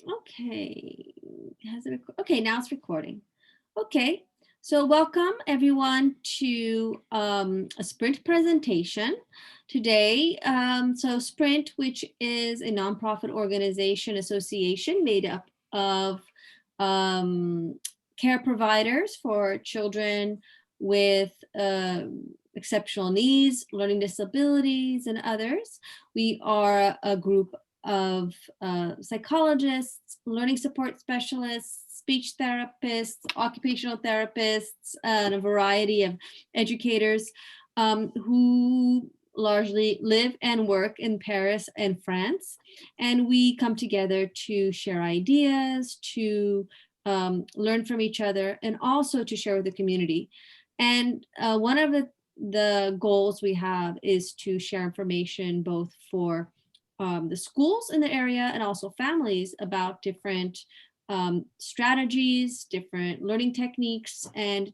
Okay. Okay, now it's recording. Okay, so welcome everyone to a Sprint presentation today. So Sprint, which is a nonprofit organization association made up of care providers for children with exceptional needs, learning disabilities, and others. We are a group of psychologists, learning support specialists, speech therapists, occupational therapists, and a variety of educators who largely live and work in Paris and France. And we come together to share ideas, to learn from each other, and also to share with the community. And one of the goals we have is to share information both for the schools in the area and also families about different strategies, different learning techniques, and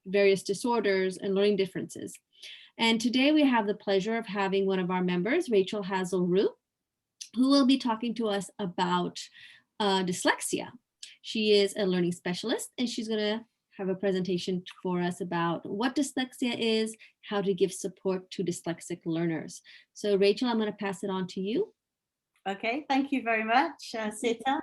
various disorders and learning differences. And today we have the pleasure of having one of our members, Rachel Hazell-Roux, who will be talking to us about dyslexia. She is a learning specialist, and she's going to have a presentation for us about what dyslexia is, how to give support to dyslexic learners. So Rachel, I'm going to pass it on to you. Okay, thank you very much, Sita.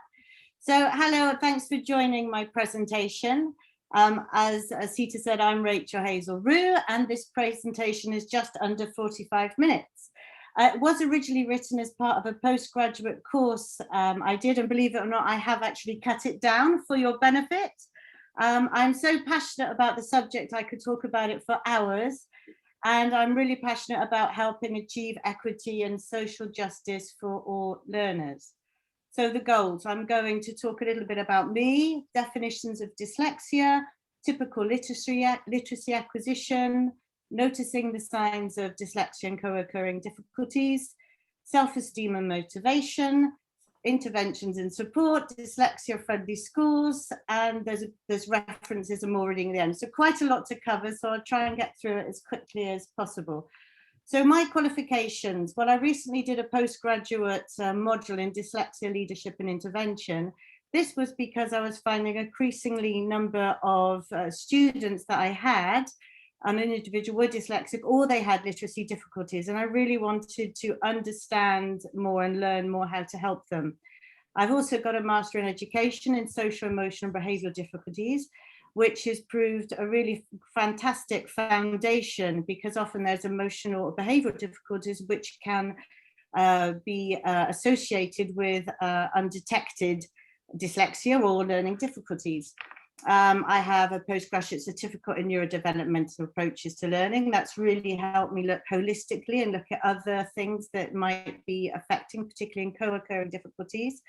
So hello, thanks for joining my presentation. As Sita said, I'm Rachel Hazell-Roux, and this presentation is just under 45 minutes. It was originally written as part of a postgraduate course I did, and believe it or not, I have actually cut it down for your benefit. I'm so passionate about the subject, I could talk about it for hours. And I'm really passionate about helping achieve equity and social justice for all learners. So the goals, I'm going to talk a little bit about me, definitions of dyslexia, typical literacy acquisition, noticing the signs of dyslexia and co-occurring difficulties, self-esteem and motivation, interventions and support, Dyslexia Friendly Schools, and there's references and more reading at the end. So quite a lot to cover, so I'll try and get through it as quickly as possible. So my qualifications, well, I recently did a postgraduate module in dyslexia leadership and intervention. This was because I was finding an increasingly number of students that I had, an individual were dyslexic or they had literacy difficulties, and I really wanted to understand more and learn more how to help them. I've also got a Master in Education in Social, Emotional and Behavioural Difficulties, which has proved a really fantastic foundation, because often there's emotional or behavioural difficulties which can be associated with undetected dyslexia or learning difficulties. I have a postgraduate certificate in neurodevelopmental approaches to learning. That's really helped me look holistically and look at other things that might be affecting, particularly in co-occurring difficulties.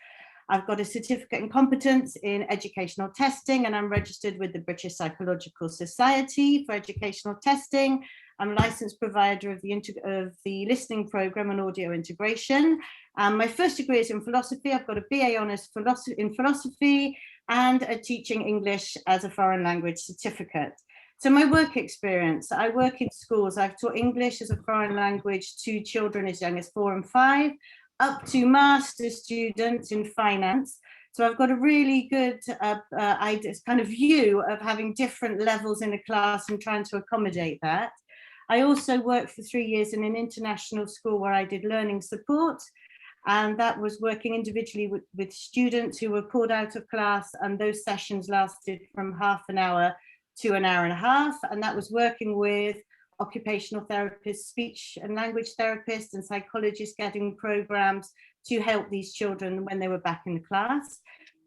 I've got a certificate in competence in educational testing, and I'm registered with the British Psychological Society for educational testing. I'm a licensed provider of the listening program and audio integration. My first degree is in philosophy. I've got a BA Honours in philosophy and a teaching English as a foreign language certificate. So my work experience, I work in schools. I've taught English as a foreign language to children as young as 4 and 5, up to master students in finance. So I've got a really good kind of view of having different levels in a class and trying to accommodate that. I also worked for 3 years in an international school where I did learning support. And that was working individually with students who were pulled out of class, and those sessions lasted from half an hour to an hour and a half. And that was working with occupational therapists, speech and language therapists, and psychologists, getting programs to help these children when they were back in the class.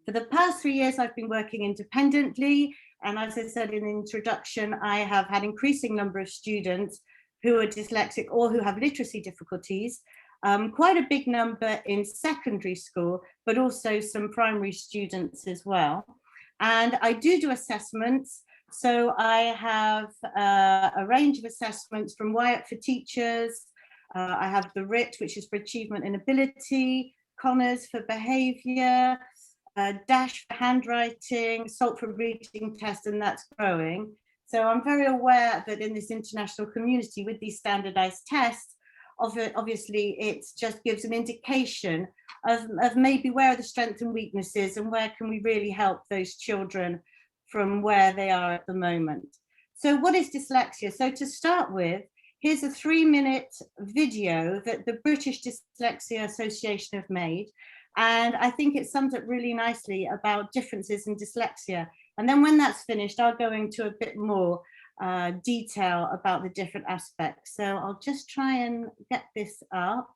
For the past 3 years, I've been working independently. And as I said in the introduction, I have had increasing number of students who are dyslexic or who have literacy difficulties. Quite a big number in secondary school, but also some primary students as well. And I do assessments. So I have a range of assessments from WIAT for teachers. I have the RIT, which is for achievement and ability, Connors for behavior, DASH for handwriting, SALT for reading test, and that's growing. So I'm very aware that in this international community with these standardized tests, obviously it just gives an indication of maybe where are the strengths and weaknesses and where can we really help those children from where they are at the moment. So what is dyslexia? So to start with, here's a 3-minute video that the British Dyslexia Association have made. And I think it sums up really nicely about differences in dyslexia. And then when that's finished, I'll go into a bit more detail about the different aspects. So I'll just try and get this up.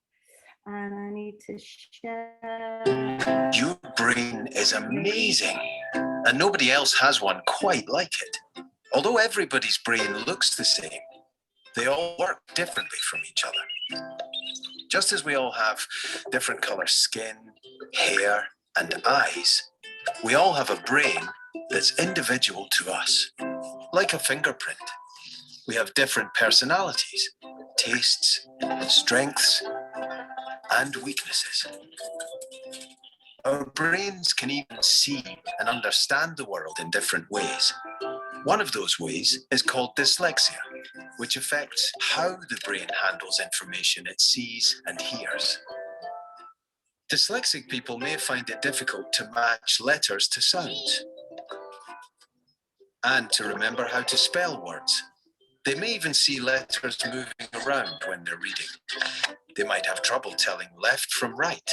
And I need to share. Your brain is amazing, and nobody else has one quite like it. Although everybody's brain looks the same, they all work differently from each other. Just as we all have different color skin, hair, and eyes, we all have a brain that's individual to us, like a fingerprint. We have different personalities, tastes, strengths, and weaknesses. Our brains can even see and understand the world in different ways. One of those ways is called dyslexia, which affects how the brain handles information it sees and hears. Dyslexic people may find it difficult to match letters to sounds and to remember how to spell words. They may even see letters moving around when they're reading. They might have trouble telling left from right.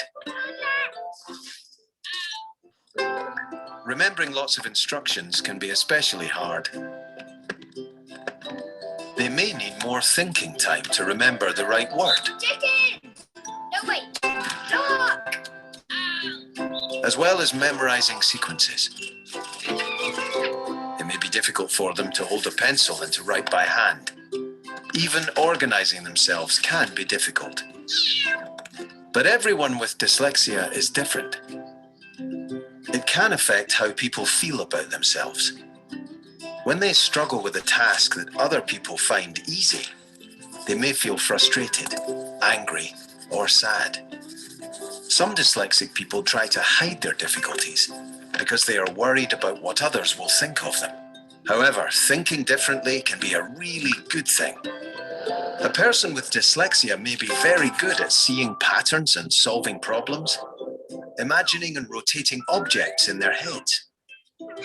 Remembering lots of instructions can be especially hard. They may need more thinking time to remember the right word. Chickens! No, wait. Look! As well as memorizing sequences. It may be difficult for them to hold a pencil and to write by hand. Even organizing themselves can be difficult. But everyone with dyslexia is different. It can affect how people feel about themselves. When they struggle with a task that other people find easy, they may feel frustrated, angry, or sad. Some dyslexic people try to hide their difficulties because they are worried about what others will think of them. However, thinking differently can be a really good thing. A person with dyslexia may be very good at seeing patterns and solving problems, imagining and rotating objects in their heads,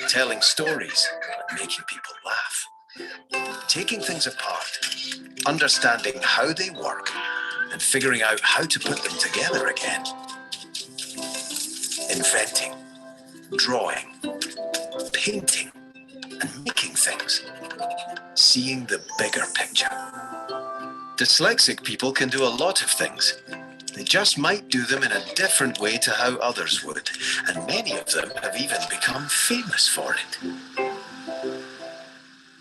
telling stories and making people laugh, taking things apart, understanding how they work, and figuring out how to put them together again, inventing, drawing, painting, and making things, seeing the bigger picture. Dyslexic people can do a lot of things. They just might do them in a different way to how others would, and many of them have even become famous for it.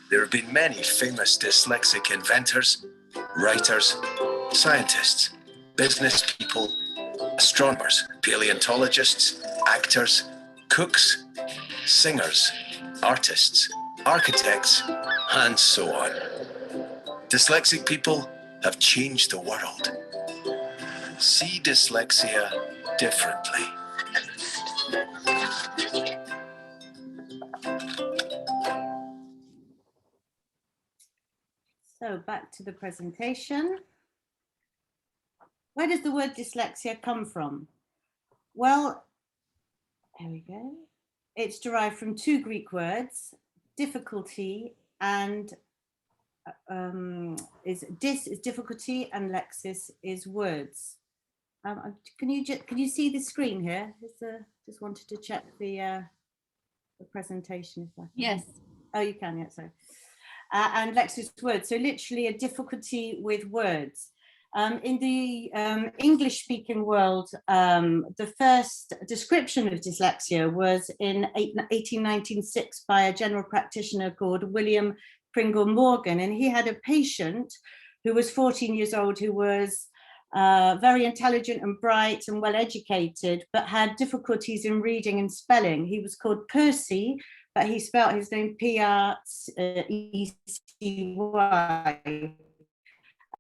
There have been many famous dyslexic inventors, writers, scientists, business people, astronomers, paleontologists, actors, cooks, singers, artists, architects, and so on. Dyslexic people have changed the world. See dyslexia differently. So back to the presentation. Where does the word dyslexia come from? Well, there we go. It's derived from two Greek words, difficulty and dys is difficulty and lexis is words. Can you see the screen here? Just wanted to check the presentation. Yes. Oh, you can, yeah, sorry. And lexis words, so literally a difficulty with words. In the English-speaking world, the first description of dyslexia was in 1896 by a general practitioner called William Pringle Morgan, and he had a patient who was 14 years old who was very intelligent and bright and well educated, but had difficulties in reading and spelling. He was called Percy, but he spelt his name P-R-E-C-Y.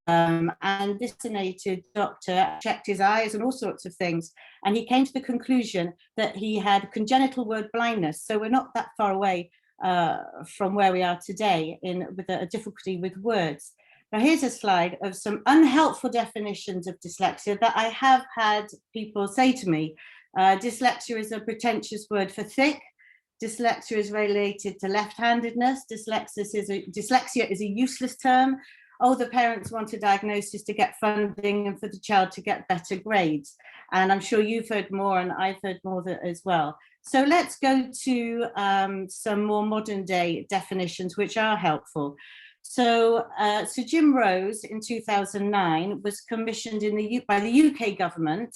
And this fascinated doctor checked his eyes and all sorts of things, and he came to the conclusion that he had congenital word blindness. So we're not that far away from where we are today with a difficulty with words. Now here's a slide of some unhelpful definitions of dyslexia that I have had people say to me. Dyslexia is a pretentious word for thick. Dyslexia is related to left-handedness. Dyslexia is a useless term. Oh, the parents want a diagnosis to get funding and for the child to get better grades. And I'm sure you've heard more and I've heard more as well. So let's go to some more modern day definitions which are helpful. So Sir Jim Rose in 2009 was commissioned by the UK government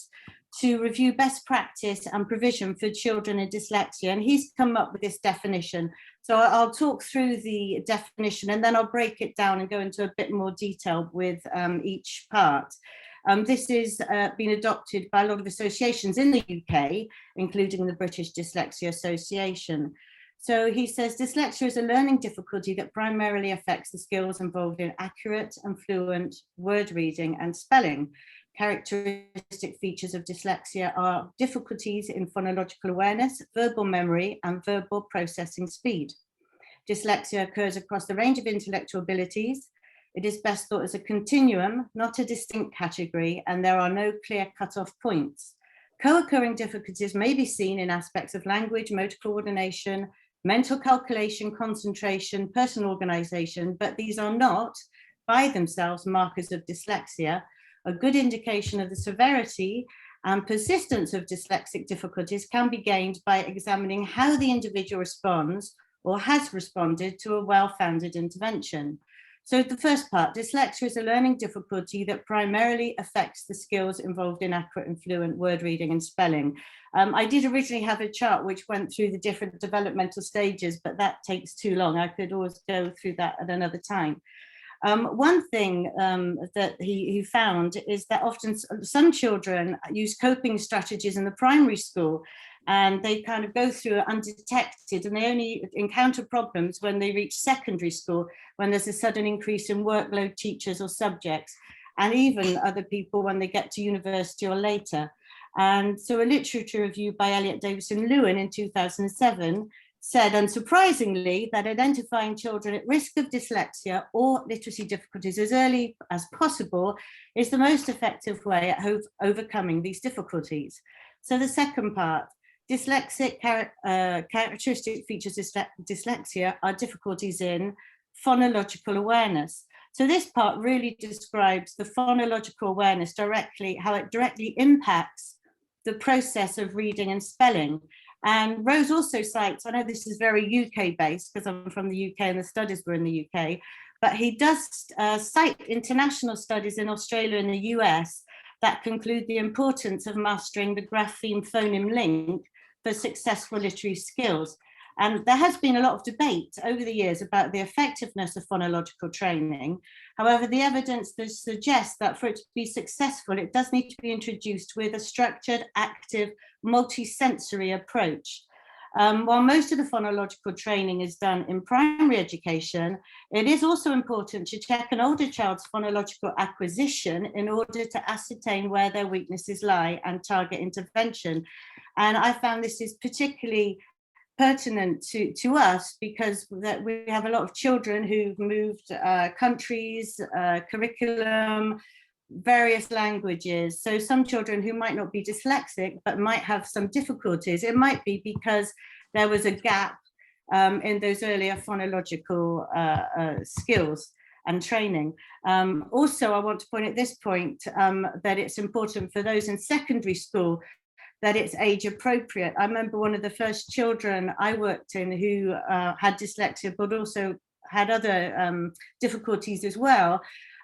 to review best practice and provision for children in dyslexia, and he's come up with this definition. So I'll talk through the definition and then I'll break it down and go into a bit more detail with each part. This has been adopted by a lot of associations in the UK, including the British Dyslexia Association. So he says, dyslexia is a learning difficulty that primarily affects the skills involved in accurate and fluent word reading and spelling. Characteristic features of dyslexia are difficulties in phonological awareness, verbal memory, and verbal processing speed. Dyslexia occurs across the range of intellectual abilities. It is best thought as a continuum, not a distinct category, and there are no clear cut-off points. Co-occurring difficulties may be seen in aspects of language, motor coordination, mental calculation, concentration, personal organization, but these are not, by themselves, markers of dyslexia. A good indication of the severity and persistence of dyslexic difficulties can be gained by examining how the individual responds or has responded to a well-founded intervention. So the first part, dyslexia is a learning difficulty that primarily affects the skills involved in accurate and fluent word reading and spelling. I did originally have a chart which went through the different developmental stages, but that takes too long. I could always go through that at another time. One thing that he found is that often some children use coping strategies in the primary school and they kind of go through it undetected, and they only encounter problems when they reach secondary school, when there's a sudden increase in workload, teachers or subjects, and even other people when they get to university or later. And so a literature review by Elliot Davison Lewin in 2007 said, unsurprisingly, that identifying children at risk of dyslexia or literacy difficulties as early as possible is the most effective way at overcoming these difficulties. So the second part, dyslexic characteristic features of dyslexia are difficulties in phonological awareness. So this part really describes the phonological awareness directly, how it directly impacts the process of reading and spelling. And Rose also cites, I know this is very UK based because I'm from the UK and the studies were in the UK, but he does cite international studies in Australia and the US that conclude the importance of mastering the grapheme-phoneme link for successful literary skills. And there has been a lot of debate over the years about the effectiveness of phonological training. However, the evidence does suggest that for it to be successful, it does need to be introduced with a structured, active, multi-sensory approach. While most of the phonological training is done in primary education, it is also important to check an older child's phonological acquisition in order to ascertain where their weaknesses lie and target intervention. And I found this is particularly pertinent to us because that we have a lot of children who've moved countries, curriculum, various languages. So some children who might not be dyslexic but might have some difficulties, it might be because there was a gap in those earlier phonological skills and training. Also, I want to point at this point that it's important for those in secondary school that it's age appropriate. I remember one of the first children I worked in who had dyslexia, but also had other difficulties as well.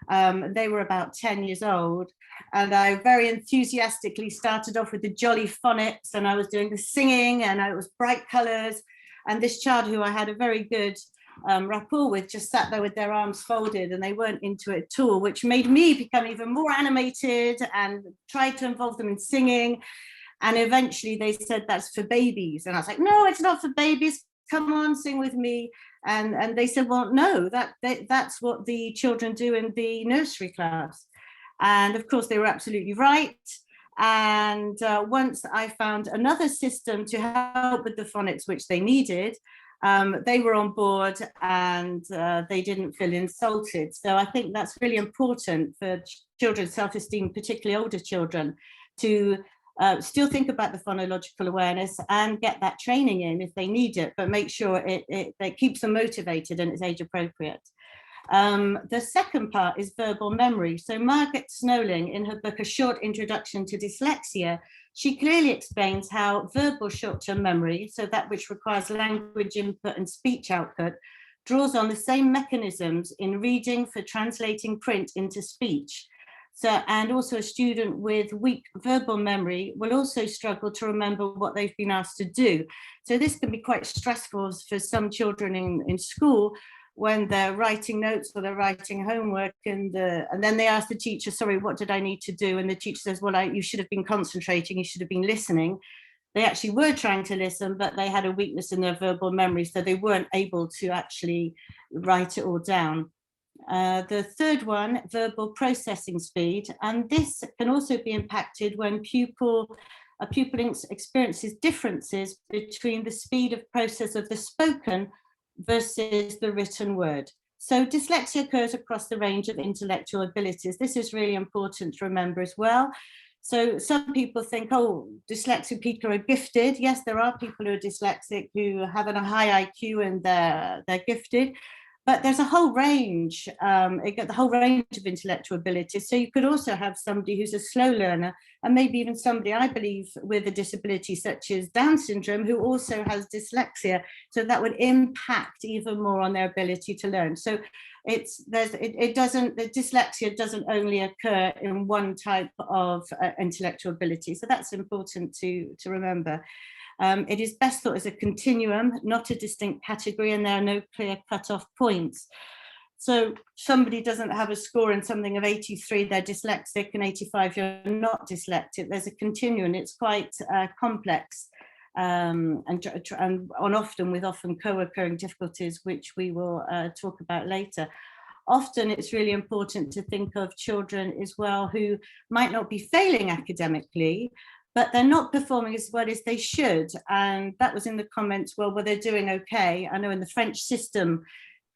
They were about 10 years old, and I very enthusiastically started off with the jolly phonics, and I was doing the singing, and it was bright colors. And this child who I had a very good rapport with just sat there with their arms folded, and they weren't into it at all, which made me become even more animated and tried to involve them in singing. And eventually they said, that's for babies. And I was like, no, it's not for babies. Come on, sing with me. And they said, well, no, that's what the children do in the nursery class. And of course, they were absolutely right. And once I found another system to help with the phonics, which they needed, they were on board and they didn't feel insulted. So I think that's really important for children's self-esteem, particularly older children, to still think about the phonological awareness and get that training in if they need it, but make sure it keeps them motivated and it's age appropriate. The second part is verbal memory. So Margaret Snowling, in her book, A Short Introduction to Dyslexia, she clearly explains how verbal short-term memory, so that which requires language input and speech output, draws on the same mechanisms in reading for translating print into speech. So, and also a student with weak verbal memory will also struggle to remember what they've been asked to do. So this can be quite stressful for some children in school, when they're writing notes or they're writing homework, and then they ask the teacher, sorry, what did I need to do? And the teacher says, well, you should have been concentrating, you should have been listening. They actually were trying to listen, but they had a weakness in their verbal memory, so they weren't able to actually write it all down. The third one, verbal processing speed, and this can also be impacted when a pupil experiences differences between the speed of process of the spoken versus the written word. So dyslexia occurs across the range of intellectual abilities. This is really important to remember as well. So some people think, oh, dyslexic people are gifted. Yes, there are people who are dyslexic who have a high IQ and they're gifted. But there's a whole range, the whole range of intellectual abilities. So you could also have somebody who's a slow learner, and maybe even somebody, I believe, with a disability such as Down syndrome, who also has dyslexia. So that would impact even more on their ability to learn. So the dyslexia doesn't only occur in one type of intellectual ability. So that's important to remember. It is best thought as a continuum, not a distinct category, and there are no clear cut-off points. So somebody doesn't have a score in something of 83, they're dyslexic, and 85, you're not dyslexic. There's a continuum. It's quite complex and often with co-occurring difficulties, which we will talk about later. Often it's really important to think of children as well who might not be failing academically, but they're not performing as well as they should. And that was in the comments, well, they're doing okay. I know in the French system,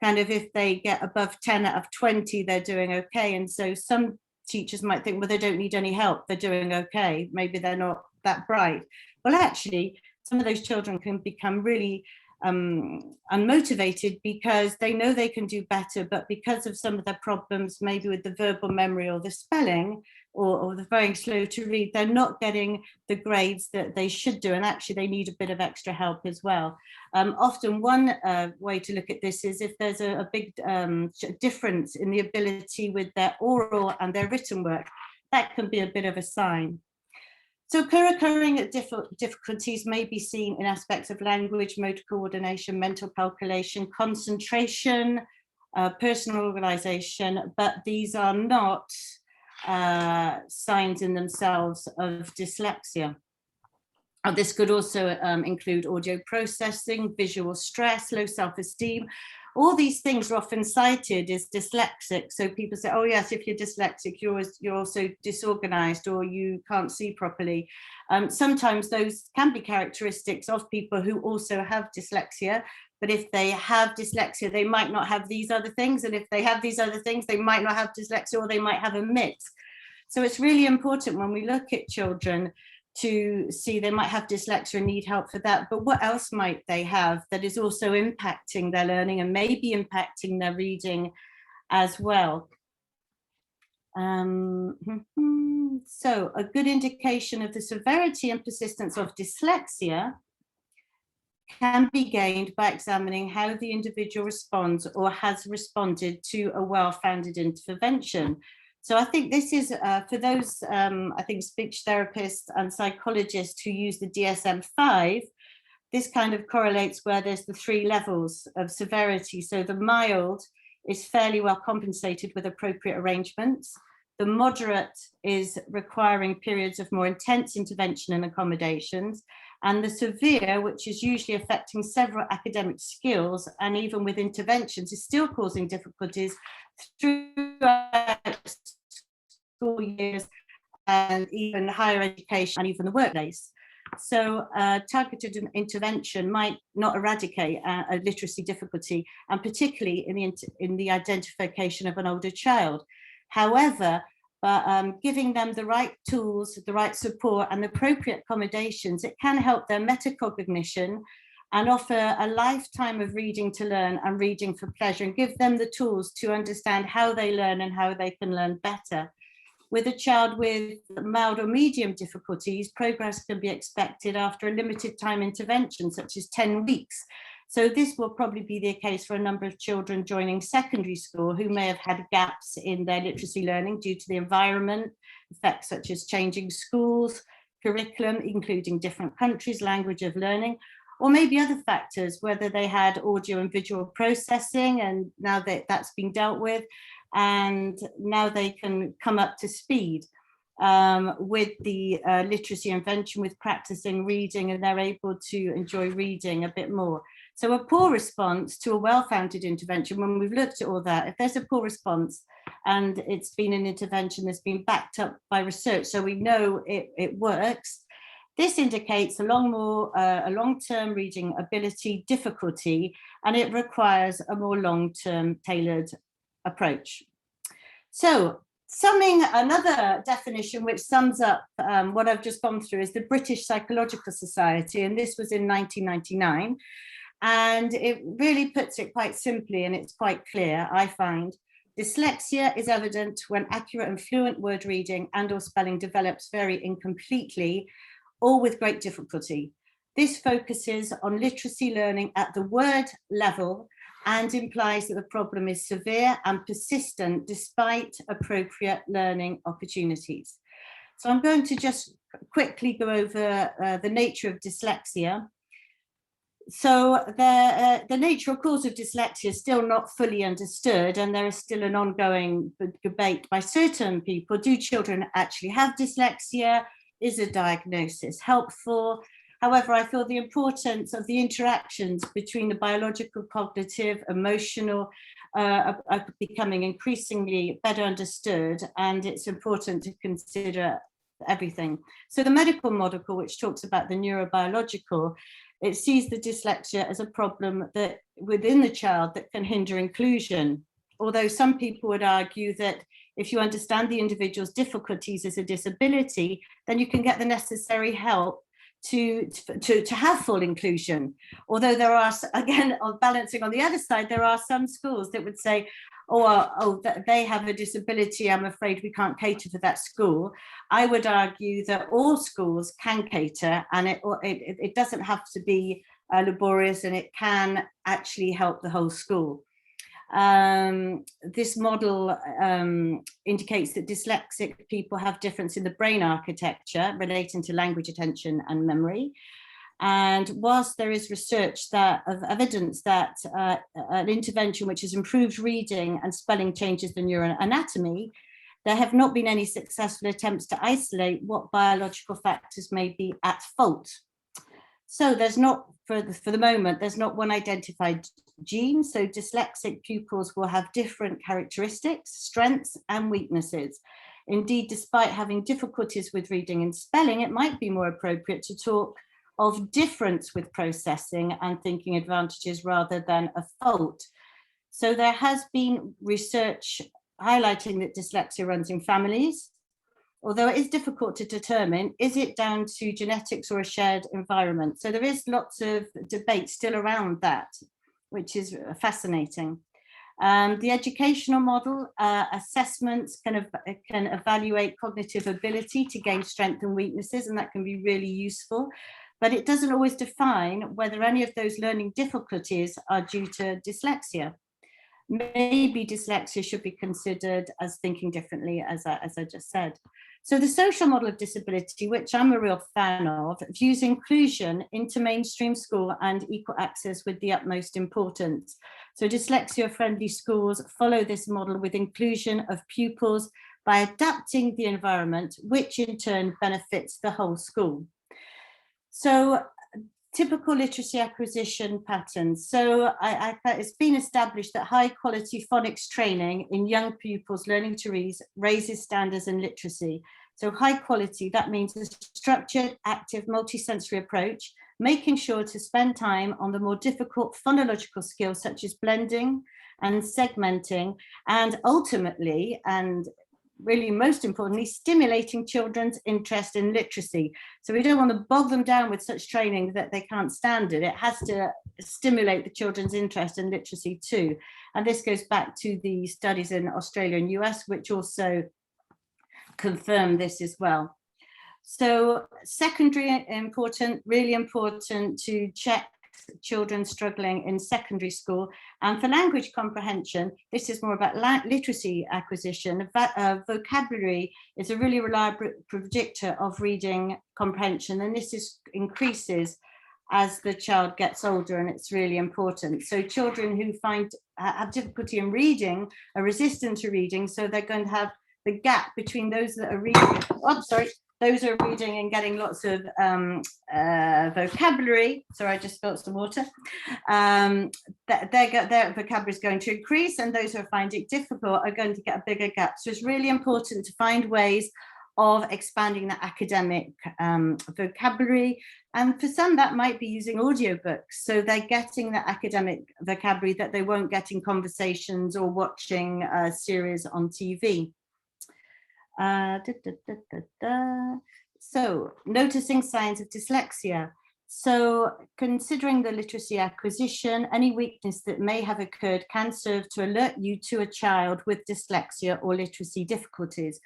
kind of if they get above 10 out of 20, they're doing okay. And so some teachers might think, well, they don't need any help, they're doing okay. Maybe they're not that bright. Well, actually, some of those children can become really unmotivated because they know they can do better, but because of some of their problems, maybe with the verbal memory or the spelling, or the very slow to read, they're not getting the grades that they should do, and actually they need a bit of extra help as well. Often one way to look at this is if there's a big difference in the ability with their oral and their written work, that can be a bit of a sign. So co-occurring difficulties may be seen in aspects of language, motor coordination, mental calculation, concentration, personal organisation, but these are not signs in themselves of dyslexia. This could also include audio processing, visual stress, low self-esteem. All these things are often cited as dyslexic. So people say, oh yes, if you're dyslexic, you're also disorganized or you can't see properly. Sometimes those can be characteristics of people who also have dyslexia. But if they have dyslexia, they might not have these other things. And if they have these other things, they might not have dyslexia, or they might have a mix. So it's really important when we look at children to see they might have dyslexia and need help for that. But what else might they have that is also impacting their learning and maybe impacting their reading as well? So a good indication of the severity and persistence of dyslexia can be gained by examining how the individual responds or has responded to a well-founded intervention. So I think this is for those, I think, speech therapists and psychologists who use the DSM-5, this kind of correlates where there's the 3 levels of severity. So the mild is fairly well compensated with appropriate arrangements. The moderate is requiring periods of more intense intervention and accommodations. And the severe, which is usually affecting several academic skills and even with interventions, is still causing difficulties throughout school years and even higher education and even the workplace. So targeted intervention might not eradicate a literacy difficulty, and particularly in the identification of an older child. However, giving them the right tools, the right support and the appropriate accommodations, it can help their metacognition and offer a lifetime of reading to learn and reading for pleasure, and give them the tools to understand how they learn and how they can learn better. With a child with mild or medium difficulties, progress can be expected after a limited time intervention, such as 10 weeks. So this will probably be the case for a number of children joining secondary school who may have had gaps in their literacy learning due to the environment, effects such as changing schools, curriculum, including different countries, language of learning, or maybe other factors, whether they had audio and visual processing and now that's been dealt with, and now they can come up to speed with the literacy intervention, with practicing reading, and they're able to enjoy reading a bit more. So a poor response to a well-founded intervention, when we've looked at all that, if there's a poor response and it's been an intervention that's been backed up by research, so we know it works, this indicates a long-term reading ability difficulty, and it requires a more long-term tailored approach. So another definition which sums up what I've just gone through is the British Psychological Society, and this was in 1999, and it really puts it quite simply, and it's quite clear, I find. Dyslexia is evident when accurate and fluent word reading and or spelling develops very incompletely or with great difficulty. This focuses on literacy learning at the word level and implies that the problem is severe and persistent despite appropriate learning opportunities. So I'm going to just quickly go over the nature of dyslexia. So the nature or cause of dyslexia is still not fully understood, and there is still an ongoing debate by certain people. Do children actually have dyslexia? Is a diagnosis helpful? However, I feel the importance of the interactions between the biological, cognitive, emotional are becoming increasingly better understood, and it's important to consider everything. So the medical model, which talks about the neurobiological, it sees the dyslexia as a problem that within the child that can hinder inclusion. Although some people would argue that if you understand the individual's difficulties as a disability, then you can get the necessary help to have full inclusion. Although there are, again, balancing on the other side, there are some schools that would say, oh, they have a disability, I'm afraid we can't cater for that school. I would argue that all schools can cater, and it doesn't have to be laborious, and it can actually help the whole school. This model indicates that dyslexic people have difference in the brain architecture relating to language, attention and memory. And whilst there is research of evidence that an intervention which has improved reading and spelling changes the neural anatomy, there have not been any successful attempts to isolate what biological factors may be at fault. So there's not, for the moment, there's not one identified gene. So dyslexic pupils will have different characteristics, strengths and weaknesses. Indeed, despite having difficulties with reading and spelling, it might be more appropriate to talk of difference with processing and thinking advantages rather than a fault. So there has been research highlighting that dyslexia runs in families. Although it is difficult to determine, is it down to genetics or a shared environment? So there is lots of debate still around that, which is fascinating. The educational model assessments can evaluate cognitive ability to gain strengths and weaknesses, and that can be really useful. But it doesn't always define whether any of those learning difficulties are due to dyslexia. Maybe dyslexia should be considered as thinking differently, as I just said. So the social model of disability, which I'm a real fan of, views inclusion into mainstream school and equal access with the utmost importance. So dyslexia friendly schools follow this model with inclusion of pupils by adapting the environment, which in turn benefits the whole school. So typical literacy acquisition patterns. So it's been established that high quality phonics training in young pupils learning to read raises standards in literacy. So high quality, that means a structured, active, multisensory approach, making sure to spend time on the more difficult phonological skills such as blending and segmenting, and ultimately, and really most importantly, stimulating children's interest in literacy. So we don't want to bog them down with such training that they can't stand it. It has to stimulate the children's interest in literacy too. And this goes back to the studies in Australia and US, which also confirm this as well. So secondary, important, really important to check children struggling in secondary school. And for language comprehension, this is more about literacy acquisition. Vocabulary is a really reliable predictor of reading comprehension, and this increases as the child gets older, and it's really important. So children who have difficulty in reading are resistant to reading, so they're going to have the gap between those that are reading, those are reading and getting lots of vocabulary. Sorry, I just spilled some water. Their vocabulary is going to increase, and those who find it difficult are going to get a bigger gap. So it's really important to find ways of expanding the academic vocabulary. And for some, that might be using audiobooks. So they're getting the academic vocabulary that they won't get in conversations or watching a series on TV. So noticing signs of dyslexia. So considering the literacy acquisition, any weakness that may have occurred can serve to alert you to a child with dyslexia or literacy difficulties.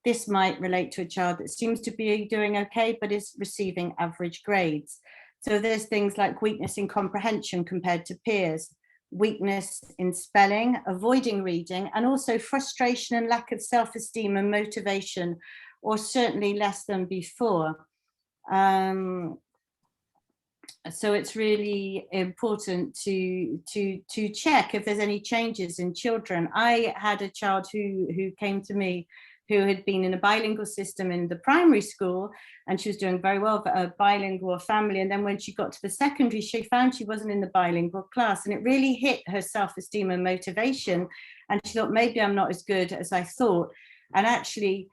This might relate to a child that seems to be doing okay, but is receiving average grades. So there's things like weakness in comprehension compared to peers, weakness in spelling, avoiding reading, and also frustration and lack of self-esteem and motivation, or certainly less than before. So it's really important to check if there's any changes in children. I had a child who came to me who had been in a bilingual system in the primary school, and she was doing very well for a bilingual family. And then when she got to the secondary, she found she wasn't in the bilingual class, and it really hit her self-esteem and motivation. And she thought, maybe I'm not as good as I thought. And actually,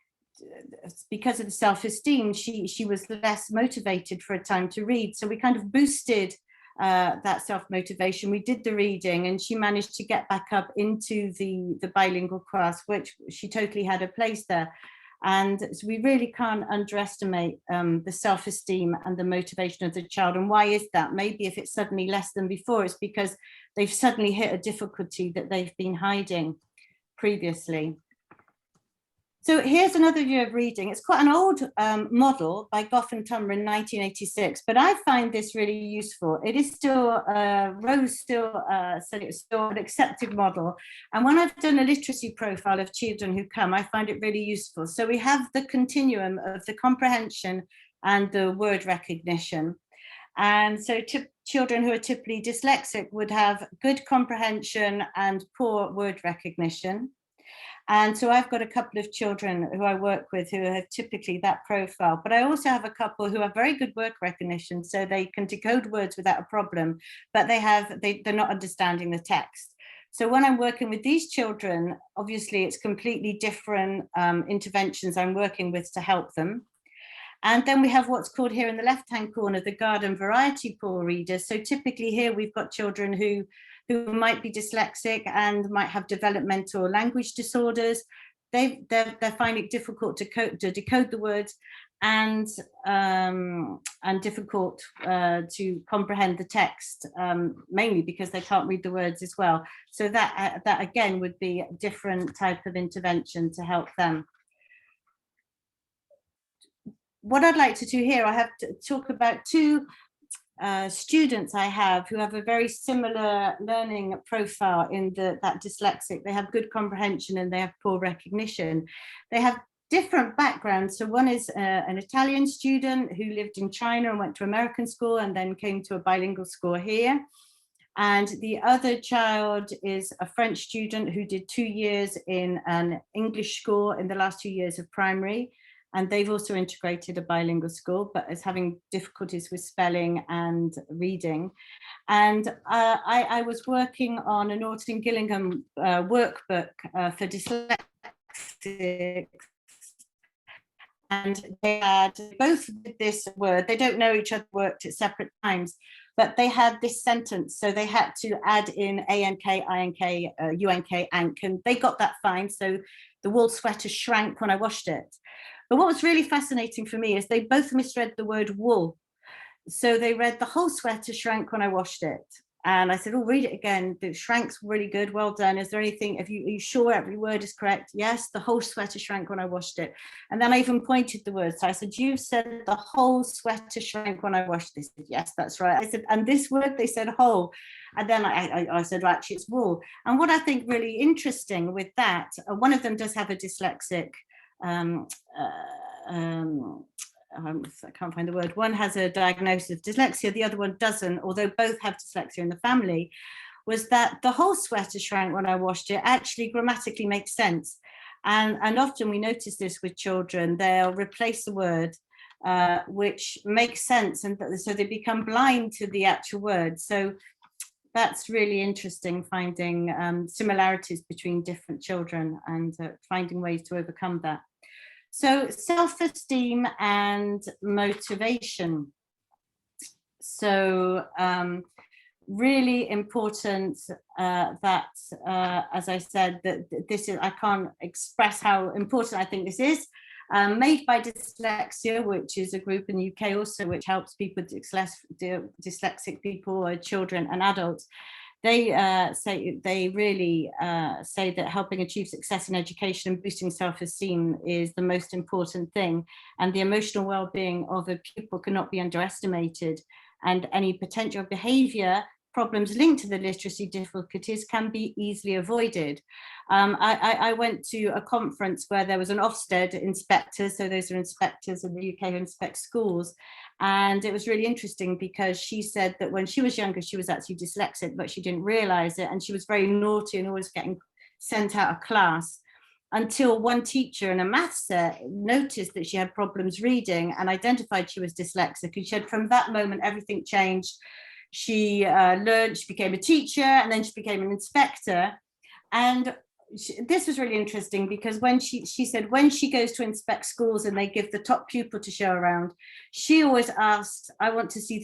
because of the self-esteem, she was less motivated for a time to read. So we kind of boosted that self-motivation. We did the reading, and she managed to get back up into the bilingual class, which she totally had a place there. And so we really can't underestimate the self-esteem and the motivation of the child. And why is that? Maybe if it's suddenly less than before, it's because they've suddenly hit a difficulty that they've been hiding previously. So here's another view of reading. It's quite an old model by Goff and Tummer in 1986, but I find this really useful. It is still, Rose still said it's still an accepted model. And when I've done a literacy profile of children who come, I find it really useful. So we have the continuum of the comprehension and the word recognition. And so children who are typically dyslexic would have good comprehension and poor word recognition. And so I've got a couple of children who I work with who have typically that profile, but I also have a couple who have very good word recognition, so they can decode words without a problem, but they're not understanding the text. So when I'm working with these children, obviously it's completely different interventions I'm working with to help them. And then we have what's called here in the left-hand corner, the garden variety pool readers. So typically here we've got children who might be dyslexic and might have developmental language disorders. They're finding it difficult to decode the words and difficult to comprehend the text, mainly because they can't read the words as well. So that again would be a different type of intervention to help them. What I'd like to do here, I have to talk about two students I have who have a very similar learning profile in that dyslexic. They have good comprehension and they have poor recognition. They have different backgrounds. So one is an Italian student who lived in China and went to American school and then came to a bilingual school here. And the other child is a French student who did 2 years in an English school in the last 2 years of primary. And they've also integrated a bilingual school, but is having difficulties with spelling and reading. And I was working on a Norton Gillingham workbook for dyslexics. and they had both did this word. They don't know each other, worked at separate times, but they had this sentence. So they had to add in ANK, INK, UNK, ANK, and they got that fine. So the wool sweater shrank when I washed it. But what was really fascinating for me is they both misread the word wool. So they read the whole sweater shrank when I washed it. And I said, oh, read it again. The shrank's really good. Well done. Is there anything, are you sure every word is correct? Yes, the whole sweater shrank when I washed it. And then I even pointed the words. So I said, you said the whole sweater shrank when I washed this. They said, yes, that's right. I said, and this word, they said whole. And then I said, well, actually, it's wool. And what I think really interesting with that, one of them does have a dyslexic I can't find the word. One has a diagnosis of dyslexia, the other one doesn't, although both have dyslexia in the family, was that the whole sweater shrank when I washed it actually grammatically makes sense. And often we notice this with children, they'll replace a word which makes sense, and so they become blind to the actual word. So that's really interesting, finding similarities between different children and finding ways to overcome that. So self-esteem and motivation. So really important that, as I said, that this is, I can't express how important I think this is. Made by Dyslexia, which is a group in the UK also, which helps people, dyslexic people, or children and adults. They really say that helping achieve success in education and boosting self-esteem is the most important thing, and the emotional well-being of a pupil cannot be underestimated, and any potential behaviour problems linked to the literacy difficulties can be easily avoided. I went to a conference where there was an Ofsted inspector, so those are inspectors in the UK who inspect schools, and it was really interesting because she said that when she was younger she was actually dyslexic, but she didn't realise it, and she was very naughty and always getting sent out of class, until one teacher in a maths set noticed that she had problems reading and identified she was dyslexic, and she said from that moment everything changed. She learned, she became a teacher, and then she became an inspector. And this was really interesting because when she said when she goes to inspect schools and they give the top pupil to show around, she always asks, I want to see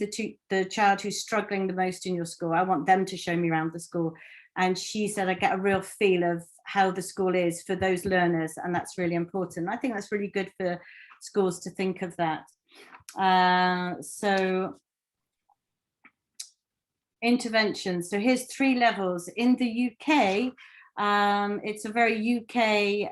the child who's struggling the most in your school. I want them to show me around the school. And she said, I get a real feel of how the school is for those learners, and that's really important. I think that's really good for schools to think of that. So interventions. So here's 3 levels. In the UK, it's a very UK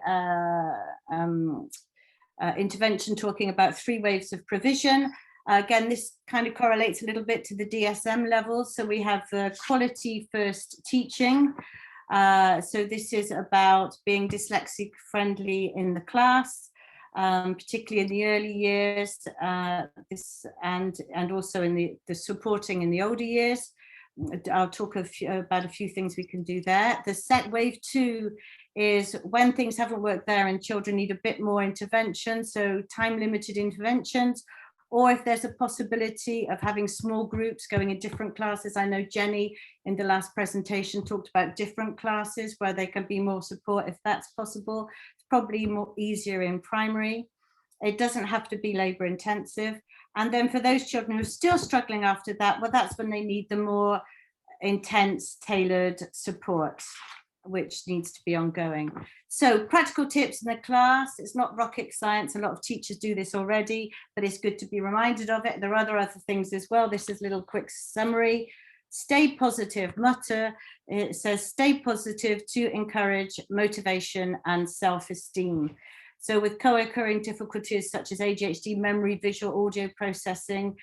intervention, talking about 3 waves of provision. Again, this kind of correlates a little bit to the DSM levels. So we have the quality first teaching. So this is about being dyslexic friendly in the class, particularly in the early years, and also in the supporting in the older years. I'll talk about a few things we can do there. The set wave 2 is when things haven't worked there and children need a bit more intervention, so time limited interventions, or if there's a possibility of having small groups going in different classes. I know Jenny in the last presentation talked about different classes where there can be more support if that's possible. It's probably more easier in primary. It doesn't have to be labour intensive. And then for those children who are still struggling after that, well, that's when they need the more intense, tailored support, which needs to be ongoing. So practical tips in the class, it's not rocket science. A lot of teachers do this already, but it's good to be reminded of it. There are other things as well. This is a little quick summary. Stay positive, mutter. It says stay positive to encourage motivation and self-esteem. So with co-occurring difficulties such as ADHD, memory, visual, audio processing,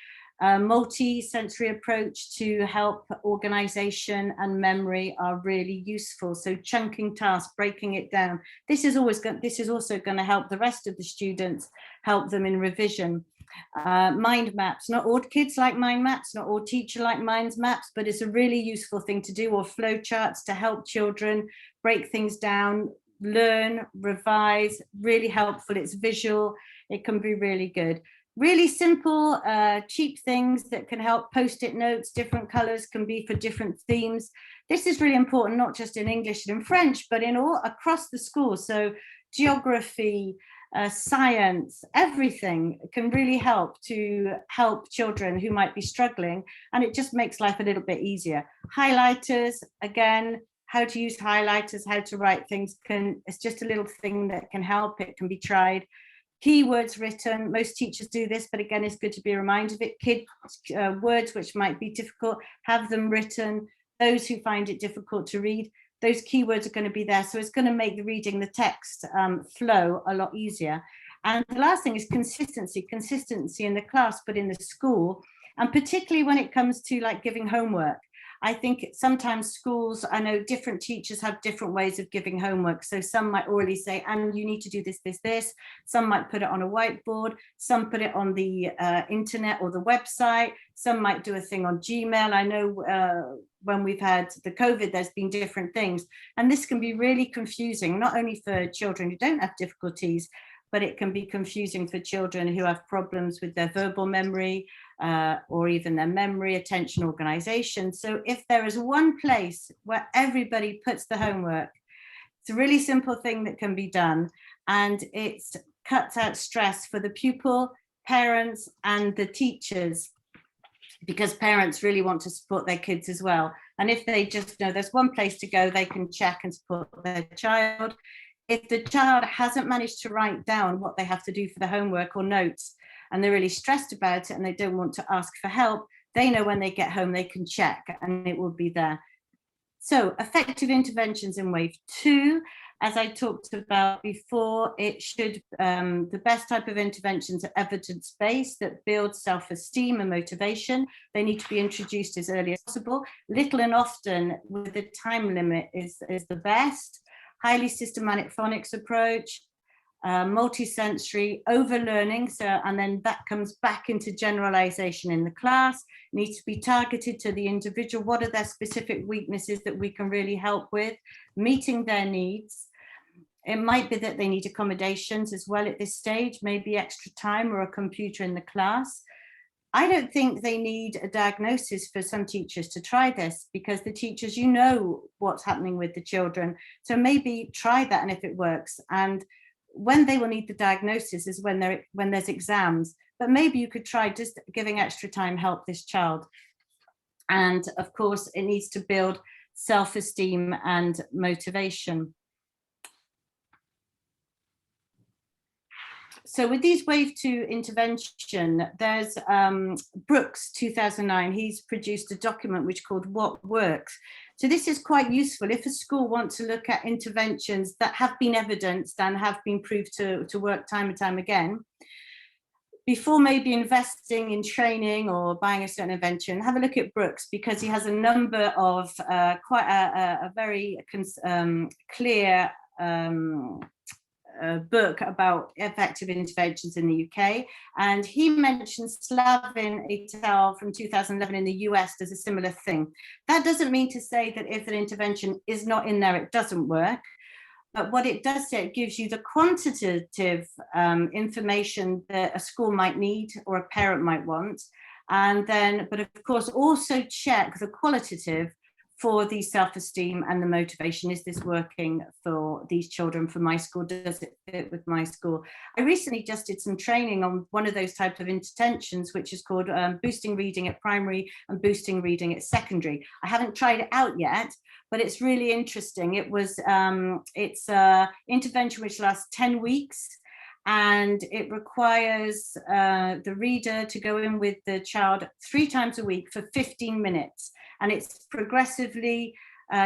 multi-sensory approach to help organization and memory are really useful. So chunking tasks, breaking it down. This is also going to help the rest of the students, help them in revision. Mind maps, not all kids like mind maps, not all teachers like mind maps, but it's a really useful thing to do, or flow charts to help children break things down, learn, revise, really helpful. It's visual, it can be really good. Really simple, cheap things that can help. Post-it notes, different colors can be for different themes. This is really important, not just in English and in French, but in all across the school. So geography, science, everything can really help to help children who might be struggling, and it just makes life a little bit easier. Highlighters, again, how to use highlighters, how to write things, it's just a little thing that can help. It can be tried. Keywords written, most teachers do this, but again, it's good to be reminded of it. Words which might be difficult, have them written. Those who find it difficult to read, those keywords are going to be there. So it's going to make the reading, the text flow a lot easier. And the last thing is consistency in the class, but in the school. And particularly when it comes to like giving homework. I think sometimes schools, I know different teachers have different ways of giving homework. So some might already say, and you need to do this, this, this. Some might put it on a whiteboard. Some put it on the internet or the website. Some might do a thing on Gmail. I know when we've had the COVID, there's been different things. And this can be really confusing, not only for children who don't have difficulties, but it can be confusing for children who have problems with their verbal memory or even their memory, attention, organization. So if there is one place where everybody puts the homework, it's a really simple thing that can be done, and it cuts out stress for the pupil, parents, and the teachers, because parents really want to support their kids as well. And if they just know there's one place to go, they can check and support their child. If the child hasn't managed to write down what they have to do for the homework or notes, and they're really stressed about it and they don't want to ask for help, they know when they get home they can check and it will be there. So effective interventions in wave 2, as I talked about before, it should, the best type of interventions are evidence-based that build self-esteem and motivation. They need to be introduced as early as possible. Little and often with a time limit is the best. Highly systematic phonics approach, multisensory overlearning, and then that comes back into generalization in the class, needs to be targeted to the individual. What are their specific weaknesses that we can really help with, meeting their needs. It might be that they need accommodations as well at this stage, maybe extra time or a computer in the class. I don't think they need a diagnosis for some teachers to try this, because the teachers, you know what's happening with the children. So maybe try that, and if it works. And when they will need the diagnosis is when there's exams. But maybe you could try just giving extra time, help this child. And of course, it needs to build self-esteem and motivation. So with these wave 2 intervention, there's Brooks 2009, he's produced a document which called What Works. So this is quite useful if a school wants to look at interventions that have been evidenced and have been proved to work time and time again. Before maybe investing in training or buying a certain intervention, have a look at Brooks, because he has a number of quite a very clear book about effective interventions in the UK, and he mentions Slavin et al. From 2011 in the US does a similar thing. That doesn't mean to say that if an intervention is not in there, it doesn't work. But what it does say, it gives you the quantitative information that a school might need or a parent might want, and then, but of course, also check the qualitative for the self-esteem and the motivation. Is this working for these children, for my school? Does it fit with my school? I recently just did some training on one of those types of interventions, which is called boosting reading at primary and boosting reading at secondary. I haven't tried it out yet, but it's really interesting. It was, it's an intervention which lasts 10 weeks. And it requires the reader to go in with the child 3 times a week for 15 minutes. And it's progressively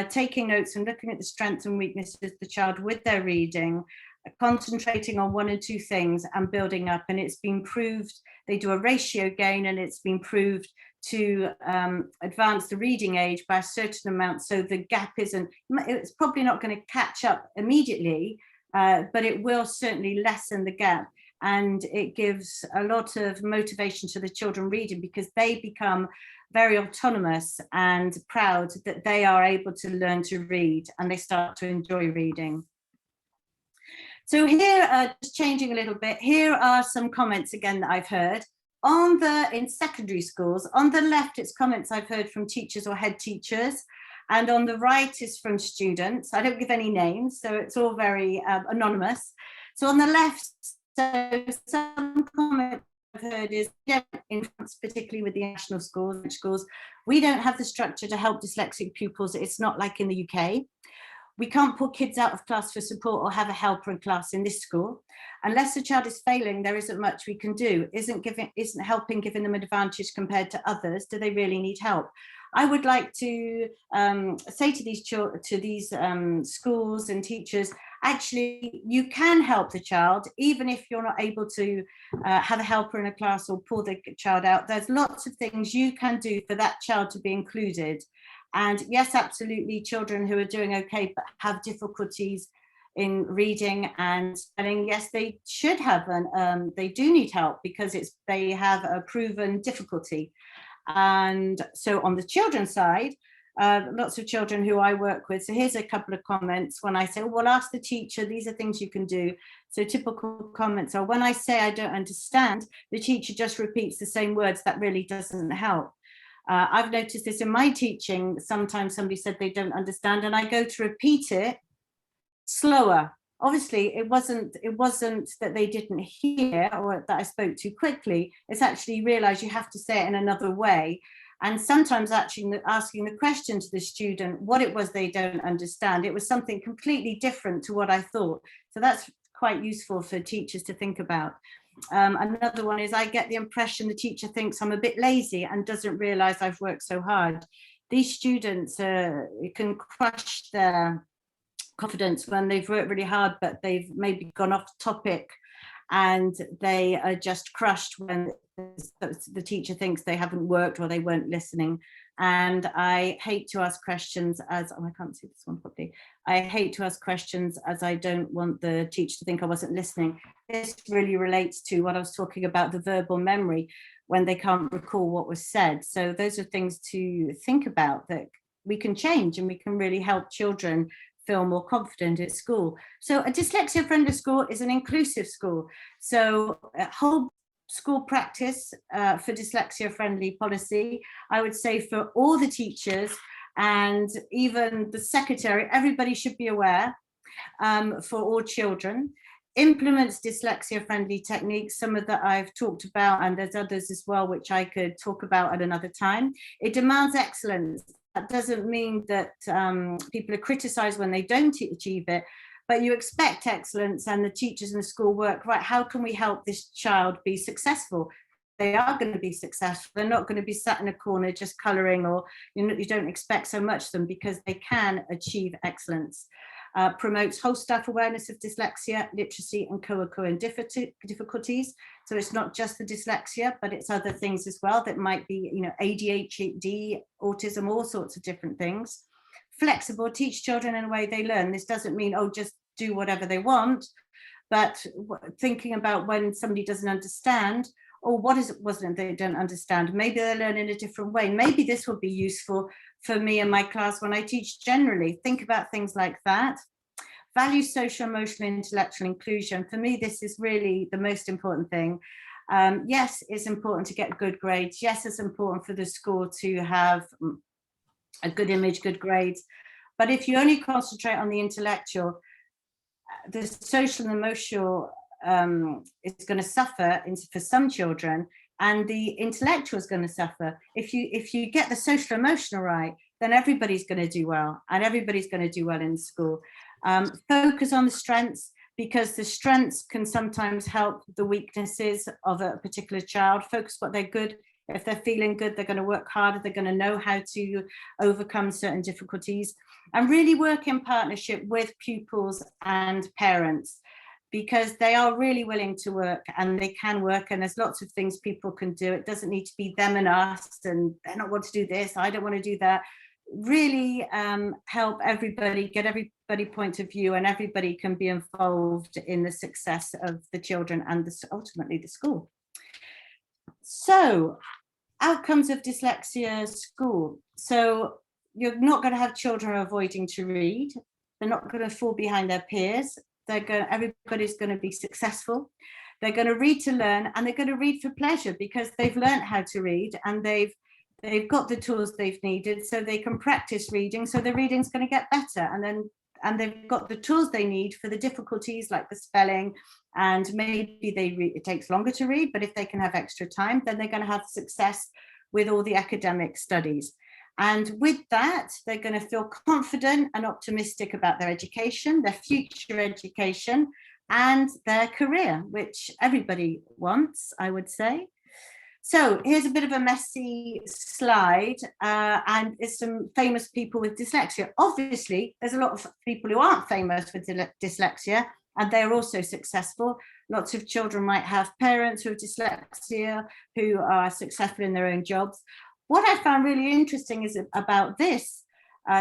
taking notes and looking at the strengths and weaknesses of the child with their reading, concentrating on 1 or 2 things and building up. And it's been proved, they do a ratio gain, and it's been proved to advance the reading age by a certain amount. So the gap isn't, it's probably not going to catch up immediately, but it will certainly lessen the gap, and it gives a lot of motivation to the children reading, because they become very autonomous and proud that they are able to learn to read, and they start to enjoy reading. So here, just changing a little bit, here are some comments again that I've heard. In secondary schools, on the left, it's comments I've heard from teachers or head teachers. And on the right is from students. I don't give any names, so it's all very anonymous. So on the left, So some comment I've heard is, in France, particularly with the national schools, we don't have the structure to help dyslexic pupils. It's not like in the UK. We can't put kids out of class for support or have a helper in class in this school. Unless the child is failing, there isn't much we can do. Isn't helping giving them an advantage compared to others? Do they really need help? I would like to say to these schools and teachers, actually, you can help the child, even if you're not able to have a helper in a class or pull the child out. There's lots of things you can do for that child to be included. And yes, absolutely, children who are doing okay but have difficulties in reading and spelling, yes, they should have they do need help because they have a proven difficulty. And so on the children's side, lots of children who I work with, so here's a couple of comments when I say, well, ask the teacher, these are things you can do. So typical comments are, when I say I don't understand, the teacher just repeats the same words. That really doesn't help. I've noticed this in my teaching. Sometimes somebody said they don't understand and I go to repeat it slower. Obviously, it wasn't that they didn't hear or that I spoke too quickly. It's actually realized you have to say it in another way. And sometimes actually asking the question to the student what it was they don't understand. It was something completely different to what I thought. So that's quite useful for teachers to think about. Another one is, I get the impression the teacher thinks I'm a bit lazy and doesn't realize I've worked so hard. These students can crush their confidence when they've worked really hard, but they've maybe gone off topic and they are just crushed when the teacher thinks they haven't worked or they weren't listening. And I hate to ask questions as, I can't see this one properly. I hate to ask questions as I don't want the teacher to think I wasn't listening. This really relates to what I was talking about, the verbal memory, when they can't recall what was said. So those are things to think about that we can change and we can really help children feel more confident at school. So a dyslexia friendly school is an inclusive school. So a whole school practice for dyslexia friendly policy, I would say for all the teachers and even the secretary, everybody should be aware for all children. Implements dyslexia friendly techniques, some of that I've talked about, and there's others as well which I could talk about at another time. It demands excellence. That doesn't mean that people are criticized when they don't achieve it, but you expect excellence, and the teachers in the school work, right, how can we help this child be successful? They are going to be successful. They're not going to be sat in a corner just coloring, or you don't expect so much of them, because they can achieve excellence. Promotes whole staff awareness of dyslexia, literacy and co-occurring difficulties. So it's not just the dyslexia, but it's other things as well that might be, ADHD, autism, all sorts of different things. Flexible, teach children in a way they learn. This doesn't mean, just do whatever they want, but thinking about when somebody doesn't understand, or wasn't they don't understand, maybe they learn in a different way. Maybe this would be useful for me and my class when I teach generally. Think about things like that. Value social, emotional, intellectual inclusion. For me, this is really the most important thing. Yes, it's important to get good grades. Yes, it's important for the school to have a good image, good grades. But if you only concentrate on the intellectual, the social and emotional is going to suffer for some children, and the intellectual is going to suffer. If you get the social emotional right, then everybody's going to do well, and everybody's going to do well in school. Focus on the strengths, because the strengths can sometimes help the weaknesses of a particular child. Focus what they're good. If they're feeling good, they're going to work harder. They're going to know how to overcome certain difficulties, and really work in partnership with pupils and parents, because they are really willing to work, and they can work, and there's lots of things people can do. It doesn't need to be them and us, and they don't want to do this, I don't want to do that. Really help everybody, get everybody point of view, and everybody can be involved in the success of the children and ultimately the school. So, outcomes of dyslexia school. So you're not going to have children avoiding to read. They're not going to fall behind their peers. Everybody's going to be successful. They're going to read to learn, and they're going to read for pleasure, because they've learned how to read, and they've got the tools they've needed, so they can practice reading. So the reading's going to get better, and then and they've got the tools they need for the difficulties like the spelling, and maybe it takes longer to read, but if they can have extra time, then they're going to have success with all the academic studies. And with that, they're going to feel confident and optimistic about their education, their future education, and their career, which everybody wants, I would say. So here's a bit of a messy slide, and it's some famous people with dyslexia. Obviously, there's a lot of people who aren't famous with dyslexia, and they're also successful. Lots of children might have parents who have dyslexia, who are successful in their own jobs. What I found really interesting is about this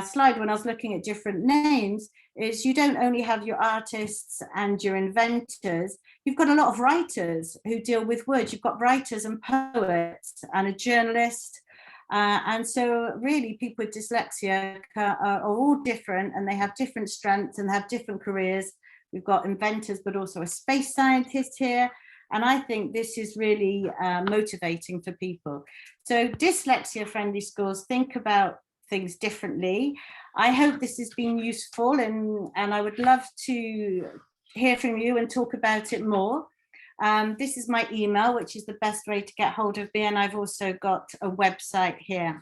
slide, when I was looking at different names, is you don't only have your artists and your inventors, you've got a lot of writers who deal with words. You've got writers and poets and a journalist. And so really people with dyslexia are all different, and they have different strengths and have different careers. We've got inventors, but also a space scientist here. And I think this is really motivating for people. So dyslexia friendly schools think about things differently. I hope this has been useful, and I would love to hear from you and talk about it more. This is my email, which is the best way to get hold of me, and I've also got a website here.